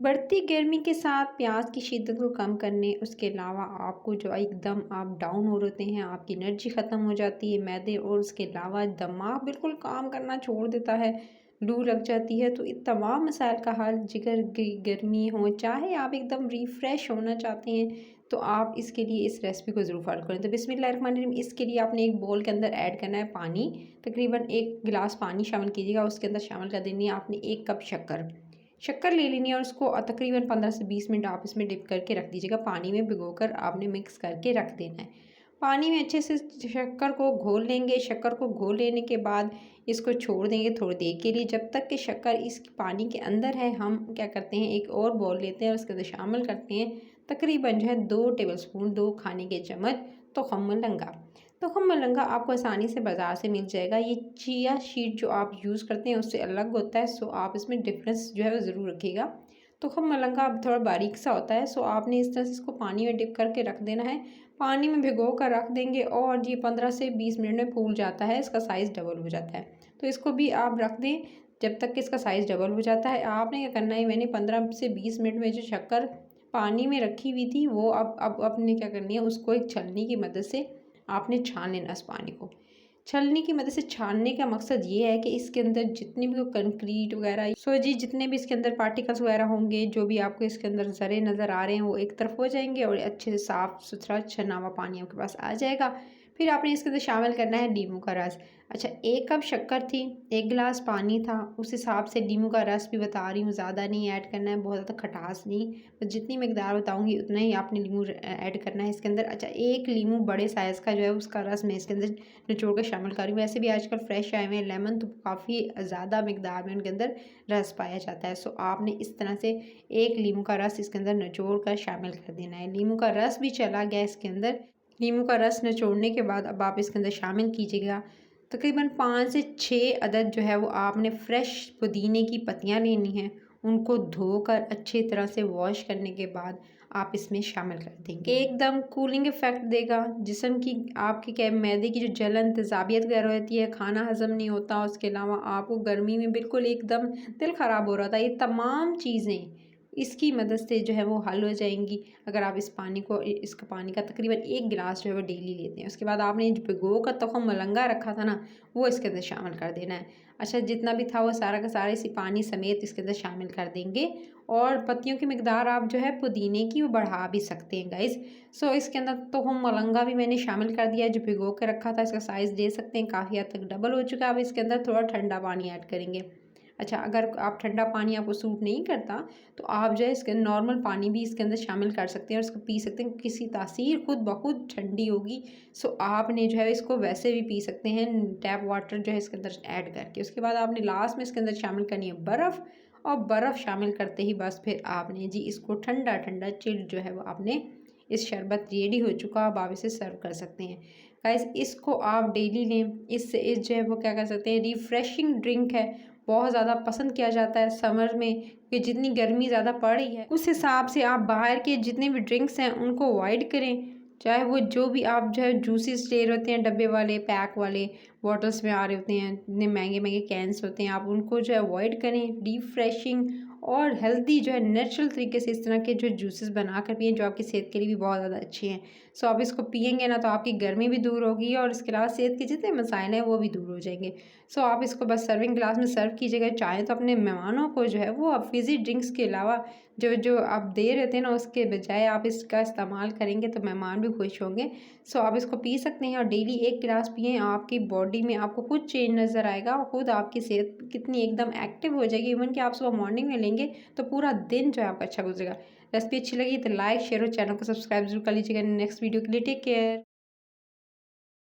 बढ़ती गर्मी के साथ प्याज की शिद्दत को कम करने, उसके अलावा आपको जो एकदम आप डाउन हो रहे हैं, आपकी एनर्जी ख़त्म हो जाती है, मैदे और उसके अलावा दिमाग बिल्कुल काम करना छोड़ देता है, लू लग जाती है, तो इन तमाम मसाइल का हल जिगर गर्मी हो, चाहे आप एकदम रिफ़्रेश होना चाहते हैं, तो आप इसके लिए इस रेसिपी को ज़रूर फॉलो करें। तो बिस्मिल्लाहिर्रहमानिर्रहीम, इसके लिए आपने एक बोल के अंदर ऐड करना है पानी। तकरीबन 1 गिलास पानी शामिल कीजिएगा। उसके अंदर शामिल कर देनी है आपने 1 कप शक्कर। शक्कर ले लेनी है और उसको तकरीबन 15 से 20 मिनट आप इसमें डिप करके रख दीजिएगा। पानी में भिगोकर आपने मिक्स करके रख देना है। पानी में अच्छे से शक्कर को घोल लेंगे। शक्कर को घोल लेने के बाद इसको छोड़ देंगे थोड़ी देर के लिए। जब तक कि शक्कर इस पानी के अंदर है, हम क्या करते हैं, एक और बाउल लेते हैं और उसके अंदर शामिल करते हैं तकरीबन जो है 2 टेबलस्पून, 2 खाने के चम्मच तुख़्म मलंगा। तुख़्म मलंगा आपको आसानी से बाज़ार से मिल जाएगा। ये चिया सीड जो आप यूज़ करते हैं उससे अलग होता है, सो आप इसमें डिफरेंस जो है वो ज़रूर रखिएगा। तुख़्म मलंगा अब थोड़ा बारीक सा होता है, सो आपने इस तरह से इसको पानी में डिप करके रख देना है। पानी में भिगो कर रख देंगे और ये 15 से 20 मिनट में फूल जाता है, इसका साइज़ डबल हो जाता है। तो इसको भी आप रख दें जब तक कि इसका साइज़ डबल हो जाता है। आपने क्या करना है, मैंने 15 से 20 मिनट में जो शक्कर पानी में रखी हुई थी वो अब आपने क्या करनी है, उसको एक छलनी की मदद से आपने छान लेना इस पानी को। छलनी की मदद से छानने का मकसद ये है कि इसके अंदर जितनी भी कंक्रीट वगैरह जी जितने भी इसके अंदर पार्टिकल्स वगैरह होंगे, जो भी आपको इसके अंदर ज़रे नज़र आ रहे हैं, वो एक तरफ हो जाएंगे और अच्छे से साफ़ सुथरा छना हुआ पानी आपके पास आ जाएगा। फिर आपने इसके अंदर शामिल करना है नींबू का रस। अच्छा, 1 कप शक्कर थी, 1 गिलास पानी था, उस हिसाब से नींबू का रस भी बता रही हूँ, ज़्यादा नहीं ऐड करना है, बहुत ज़्यादा खटास नहीं, बस जितनी मकदार बताऊँगी उतना ही आपने नींबू ऐड करना है इसके अंदर। अच्छा, 1 नींबू बड़े साइज़ का जो है उसका रस मैं इसके अंदर निचोड़ कर शामिल कर रही हूँ। वैसे भी आजकल फ्रेश आए हुए हैं लेमन, तो काफ़ी ज़्यादा मकदार में उनके अंदर रस पाया जाता है। सो आपने इस तरह से 1 नींबू का रस इसके अंदर निचोड़ कर शामिल कर देना है। नींबू का रस भी चला गया इसके अंदर। नींबू का रस निचोड़ने के बाद अब आप इसके अंदर शामिल कीजिएगा तकरीबन 5 से 6 अदद जो है वो आपने फ़्रेश पुदीने की पत्तियाँ लेनी हैं। उनको धोकर अच्छी तरह से वॉश करने के बाद आप इसमें शामिल कर देंगे। एकदम कूलिंग इफ़ेक्ट देगा। जिस्म की आपकी क्या मैदे की जो जलन, तेज़ाबियत वगैरह होती है, खाना हज़म नहीं होता, उसके अलावा आपको गर्मी में बिल्कुल एकदम दिल ख़राब हो रहा था, ये तमाम चीज़ें इसकी मदद से जो है वो हल हो जाएंगी अगर आप इस पानी को इसका पानी का तकरीबन 1 गिलास जो है वो डेली लेते हैं। उसके बाद आपने जो भिगो कर तुख़्म मलंगा रखा था ना, वो इसके अंदर शामिल कर देना है। अच्छा, जितना भी था वो सारा का सारा इसी पानी समेत इसके अंदर शामिल कर देंगे और पत्तियों की मकदार आप जो है पुदीने की वो बढ़ा भी सकते हैं गाइज़। सो इसके अंदर तुख़्म मलंगा भी मैंने शामिल कर दिया है, जो भिगो के रखा था, इसका साइज़ दे सकते हैं, काफ़ी हद तक डबल हो चुका है। अब इसके अंदर थोड़ा ठंडा पानी ऐड करेंगे। अच्छा, अगर आप ठंडा पानी आपको सूट नहीं करता तो आप जो है इसके नॉर्मल पानी भी इसके अंदर शामिल कर सकते हैं और इसको पी सकते हैं। किसी तासीर खुद ब खुद ठंडी होगी। सो आपने जो है इसको वैसे भी पी सकते हैं टैप वाटर जो है इसके अंदर ऐड करके। उसके बाद आपने लास्ट में इसके अंदर शामिल करनी है बर्फ़ और बर्फ़ शामिल करते ही बस फिर आपने जी इसको ठंडा ठंडा चिल्ड जो है वो आपने इस शरबत रेडी हो चुका, अब आप इसे सर्व कर सकते हैं। गाइस, इसको आप डेली लें, इससे इस जो है वो क्या कर सकते हैं, रिफ़्रेशिंग ड्रिंक है, बहुत ज़्यादा पसंद किया जाता है समर में कि जितनी गर्मी ज़्यादा पड़ रही है उस हिसाब से आप बाहर के जितने भी ड्रिंक्स हैं उनको अवॉइड करें। चाहे वो जो भी आप जो है जूसेस ले रहे होते हैं, डब्बे वाले, पैक वाले, बॉटल्स में आ रहे होते हैं, इतने महंगे महंगे कैंस होते हैं, आप उनको जो है अवॉइड करें। रिफ़्रेशिंग और हेल्दी जो है नेचुरल तरीके से इस तरह के जो जूसेस बना कर पिएँ, जो आपकी सेहत के लिए भी बहुत ज़्यादा अच्छे हैं। सो आप इसको पिएंगे ना तो आपकी गर्मी भी दूर होगी और इसके अलावा सेहत के जितने मसाइल हैं वो भी दूर हो जाएंगे। सो आप इसको बस सर्विंग ग्लास में सर्व कीजिएगा। चाहें तो अपने मेहमानों को जो है वो आप फिज़ी ड्रिंक्स के अलावा जो जो आप दे रहे थे ना, उसके बजाय आप इसका इस्तेमाल करेंगे तो मेहमान भी खुश होंगे। सो आप इसको पी सकते हैं और डेली 1 गिलास पिएँ, आपकी बॉडी में आपको खुद चेंज नज़र आएगा और खुद आपकी सेहत कितनी एकदम एक्टिव हो जाएगी। इवन कि आप सुबह मॉर्निंग में लेंगे तो पूरा दिन जो है आपका अच्छा गुजरेगा। रेसिपी अच्छी लगी तो लाइक, शेयर और चैनल को सब्सक्राइब जरूर कर लीजिएगा। नेक्स्ट वीडियो के लिए टेक केयर।